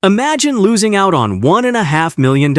Imagine losing out on $1.5 million.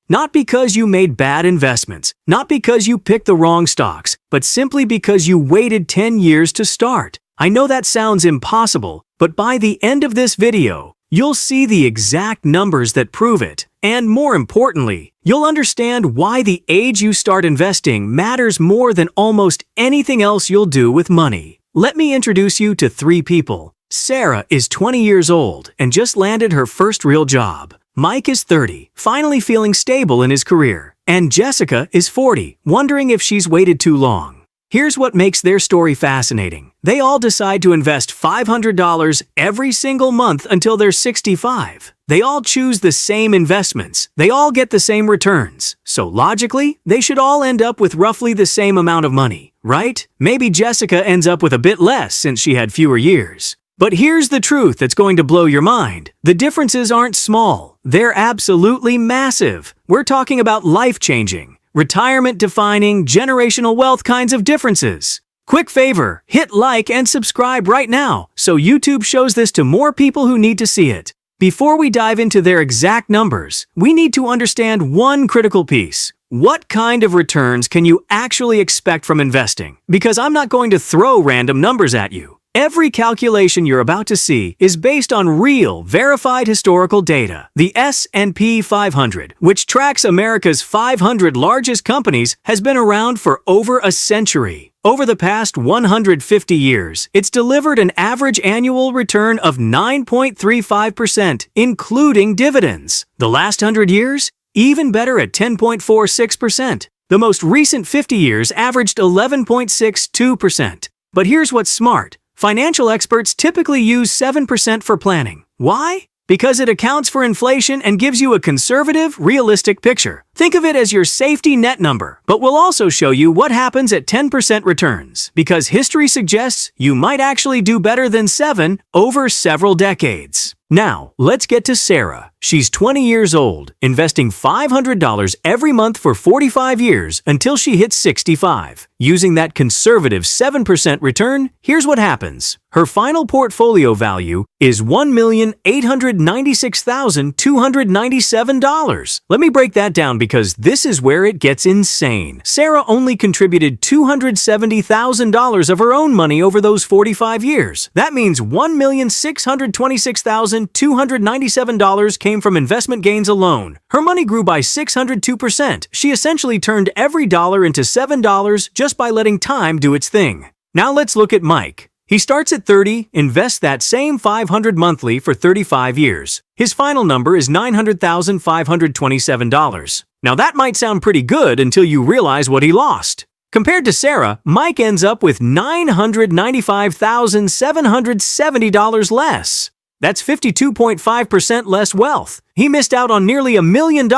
Not because you made bad investments, not because you picked the wrong stocks, but simply because you waited 10 years to start. I know that sounds impossible, but by the end of this video, you'll see the exact numbers that prove it. And more importantly, you'll understand why the age you start investing matters more than almost anything else you'll do with money. Let me introduce you to 3 people. Sarah is 20 years old and just landed her first real job. Mike is 30, finally feeling stable in his career. And Jessica is 40, wondering if she's waited too long. Here's what makes their story fascinating. They all decide to invest $500 every single month until they're 65. They all choose the same investments. They all get the same returns. So logically, they should all end up with roughly the same amount of money, right? Maybe Jessica ends up with a bit less since she had fewer years. But here's the truth that's going to blow your mind. The differences aren't small. They're absolutely massive. We're talking about life-changing, retirement-defining, generational wealth kinds of differences. Quick favor, hit like and subscribe right now so YouTube shows this to more people who need to see it. Before we dive into their exact numbers, we need to understand one critical piece. What kind of returns can you actually expect from investing? Because I'm not going to throw random numbers at you. Every calculation you're about to see is based on real, verified historical data. The S&P 500, which tracks America's 500 largest companies, has been around for over a century. Over the past 150 years, it's delivered an average annual return of 9.35%, including dividends. The last 100 years? Even better at 10.46%. The most recent 50 years averaged 11.62%. But here's what's smart. Financial experts typically use 7% for planning. Why? Because it accounts for inflation and gives you a conservative, realistic picture. Think of it as your safety net number, but we'll also show you what happens at 10% returns, because history suggests you might actually do better than 7 over several decades. Now, let's get to Sarah. She's 20 years old, investing $500 every month for 45 years until she hits 65. Using that conservative 7% return, here's what happens. Her final portfolio value is $1,896,297. Let me break that down because this is where it gets insane. Sarah only contributed $270,000 of her own money over those 45 years. That means $1,626,297 came from investment gains alone. Her money grew by 602%. She essentially turned every dollar into $7 just by letting time do its thing. Now let's look at Mike. He starts at 30, invests that same $500 monthly for 35 years. His final number is $900,527. Now that might sound pretty good until you realize what he lost. Compared to Sarah, Mike ends up with $995,770 less. That's 52.5% less wealth. He missed out on nearly $1 million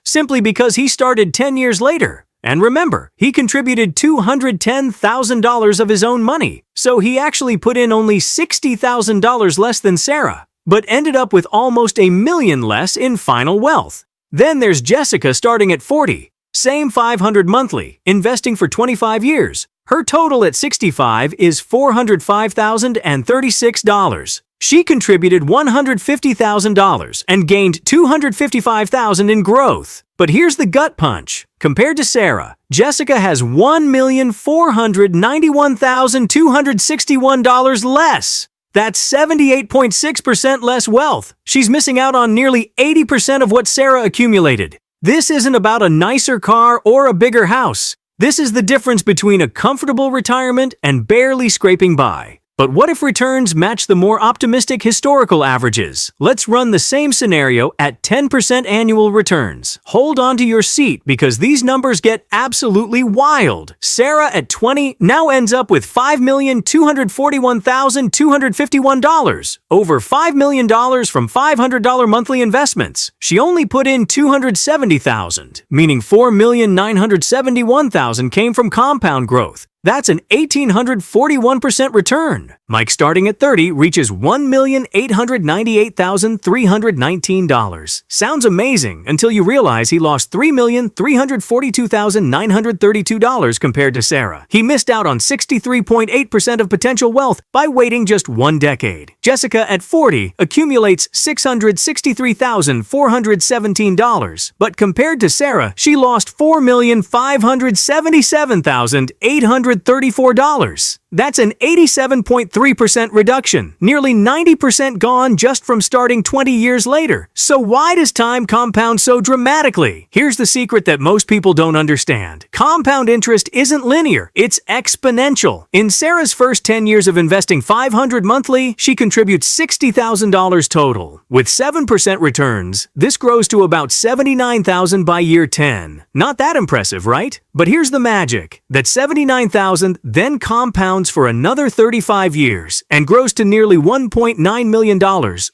simply because he started 10 years later. And remember, he contributed $210,000 of his own money, so he actually put in only $60,000 less than Sarah, but ended up with almost $1 million less in final wealth. Then there's Jessica starting at 40, same $500 monthly, investing for 25 years. Her total at 65 is $405,036. She contributed $150,000 and gained $255,000 in growth. But here's the gut punch. Compared to Sarah, Jessica has $1,491,261 less. That's 78.6% less wealth. She's missing out on nearly 80% of what Sarah accumulated. This isn't about a nicer car or a bigger house. This is the difference between a comfortable retirement and barely scraping by. But what if returns match the more optimistic historical averages? Let's run the same scenario at 10% annual returns. Hold on to your seat because these numbers get absolutely wild. Sarah at 20 now ends up with $5,241,251, over $5 million from $500 monthly investments. She only put in $270,000, meaning $4,971,000 came from compound growth. That's an 1,841% return. Mike, starting at 30, reaches $1,898,319. Sounds amazing until you realize he lost $3,342,932 compared to Sarah. He missed out on 63.8% of potential wealth by waiting just one decade. Jessica, at 40, accumulates $663,417. But compared to Sarah, she lost $4,577,834. That's an 87.3% reduction, nearly 90% gone just from starting 20 years later. So why does time compound so dramatically? Here's the secret that most people don't understand. Compound interest isn't linear, it's exponential. In Sarah's first 10 years of investing $500 monthly, she contributes $60,000 total. With 7% returns, this grows to about $79,000 by year 10. Not that impressive, right? But here's the magic. That $79,000 then compounds for another 35 years and grows to nearly $1.9 million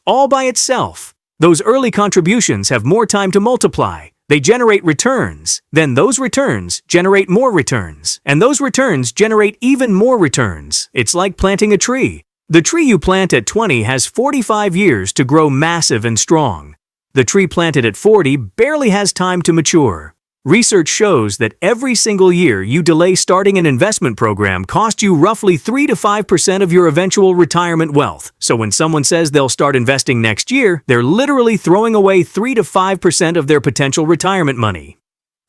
all by itself. Those early contributions have more time to multiply. They generate returns. Then those returns generate more returns. And those returns generate even more returns. It's like planting a tree. The tree you plant at 20 has 45 years to grow massive and strong. The tree planted at 40 barely has time to mature. Research shows that every single year you delay starting an investment program costs you roughly 3 to 5% of your eventual retirement wealth. So when someone says they'll start investing next year, they're literally throwing away 3 to 5% of their potential retirement money.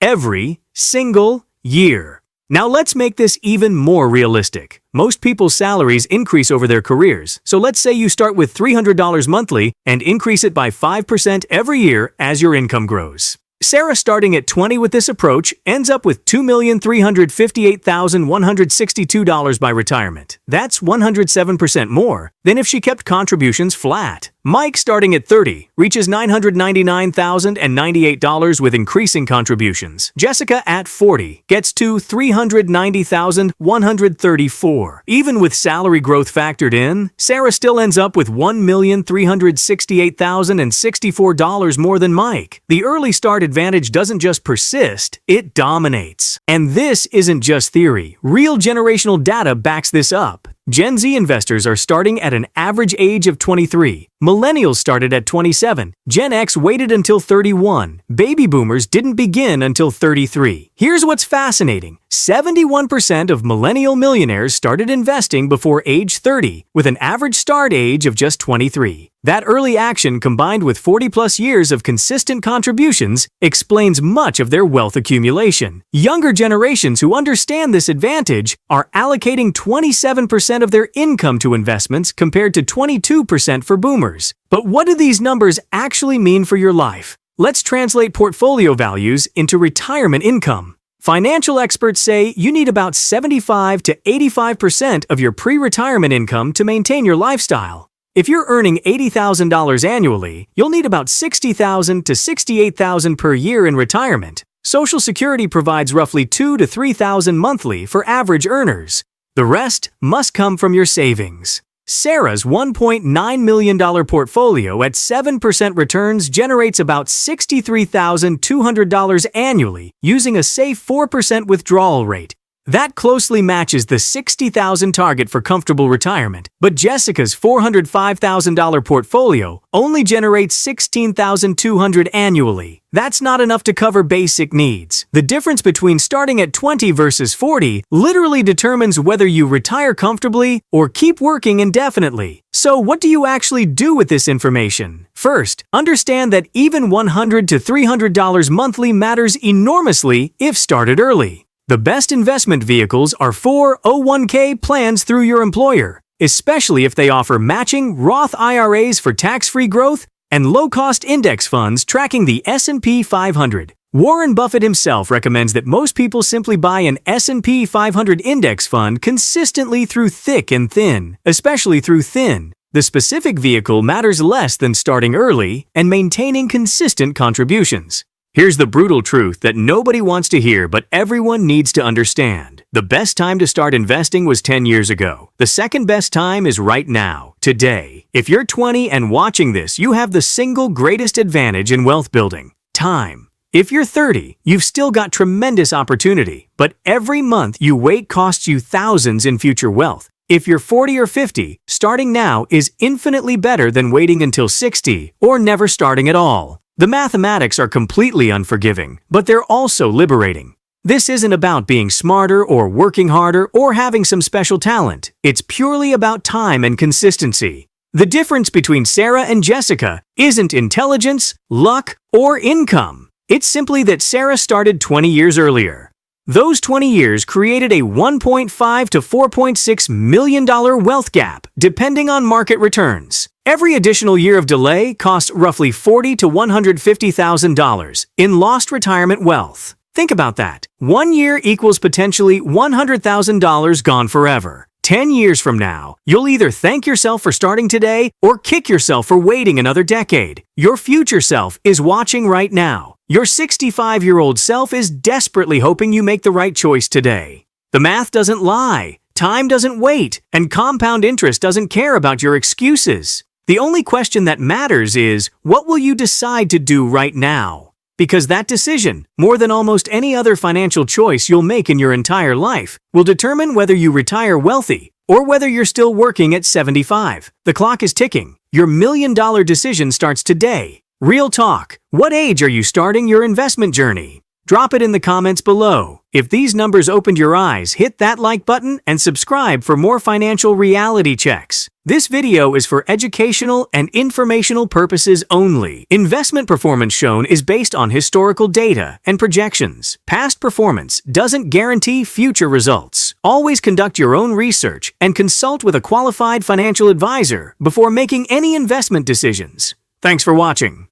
Every single year. Now let's make this even more realistic. Most people's salaries increase over their careers, so let's say you start with $300 monthly and increase it by 5% every year as your income grows. Sarah, starting at 20 with this approach, ends up with $2,358,162 by retirement. That's 107% more than if she kept contributions flat. Mike, starting at 30, reaches $999,098 with increasing contributions. Jessica, at 40, gets to $390,134. Even with salary growth factored in, Sarah still ends up with $1,368,064 more than Mike. The early start advantage doesn't just persist, it dominates. And this isn't just theory. Real generational data backs this up. Gen Z investors are starting at an average age of 23. Millennials started at 27. Gen X waited until 31. Baby boomers didn't begin until 33. Here's what's fascinating. 71% of millennial millionaires started investing before age 30, with an average start age of just 23. That early action, combined with 40-plus years of consistent contributions, explains much of their wealth accumulation. Younger generations who understand this advantage are allocating 27% of their income to investments compared to 22% for boomers. But what do these numbers actually mean for your life? Let's translate portfolio values into retirement income. Financial experts say you need about 75 to 85% of your pre-retirement income to maintain your lifestyle. If you're earning $80,000 annually, you'll need about $60,000 to $68,000 per year in retirement. Social Security provides roughly $2,000 to $3,000 monthly for average earners. The rest must come from your savings. Sarah's $1.9 million portfolio at 7% returns generates about $63,200 annually using a safe 4% withdrawal rate. That closely matches the $60,000 target for comfortable retirement, but Jessica's $405,000 portfolio only generates $16,200 annually. That's not enough to cover basic needs. The difference between starting at 20 versus 40 literally determines whether you retire comfortably or keep working indefinitely. So what do you actually do with this information? First, understand that even $100 to $300 monthly matters enormously if started early. The best investment vehicles are 401k plans through your employer, especially if they offer matching Roth IRAs for tax-free growth and low-cost index funds tracking the S&P 500. Warren Buffett himself recommends that most people simply buy an S&P 500 index fund consistently through thick and thin, especially through thin. The specific vehicle matters less than starting early and maintaining consistent contributions. Here's the brutal truth that nobody wants to hear but everyone needs to understand. The best time to start investing was 10 years ago. The second best time is right now, today. If you're 20 and watching this, you have the single greatest advantage in wealth building: time. If you're 30, you've still got tremendous opportunity, but every month you wait costs you thousands in future wealth. If you're 40 or 50, starting now is infinitely better than waiting until 60 or never starting at all. The mathematics are completely unforgiving, but they're also liberating. This isn't about being smarter or working harder or having some special talent. It's purely about time and consistency. The difference between Sarah and Jessica isn't intelligence, luck, or income. It's simply that Sarah started 20 years earlier. Those 20 years created a $1.5 to $4.6 million wealth gap, depending on market returns. Every additional year of delay costs roughly $40,000 to $150,000 in lost retirement wealth. Think about that. 1 year equals potentially $100,000 gone forever. 10 years from now, you'll either thank yourself for starting today or kick yourself for waiting another decade. Your future self is watching right now. Your 65-year-old self is desperately hoping you make the right choice today. The math doesn't lie, time doesn't wait, and compound interest doesn't care about your excuses. The only question that matters is, what will you decide to do right now? Because that decision, more than almost any other financial choice you'll make in your entire life, will determine whether you retire wealthy or whether you're still working at 75. The clock is ticking. Your million-dollar decision starts today. Real talk. What age are you starting your investment journey? Drop it in the comments below. If these numbers opened your eyes, hit that like button and subscribe for more financial reality checks. This video is for educational and informational purposes only. Investment performance shown is based on historical data and projections. Past performance doesn't guarantee future results. Always conduct your own research and consult with a qualified financial advisor before making any investment decisions. Thanks for watching.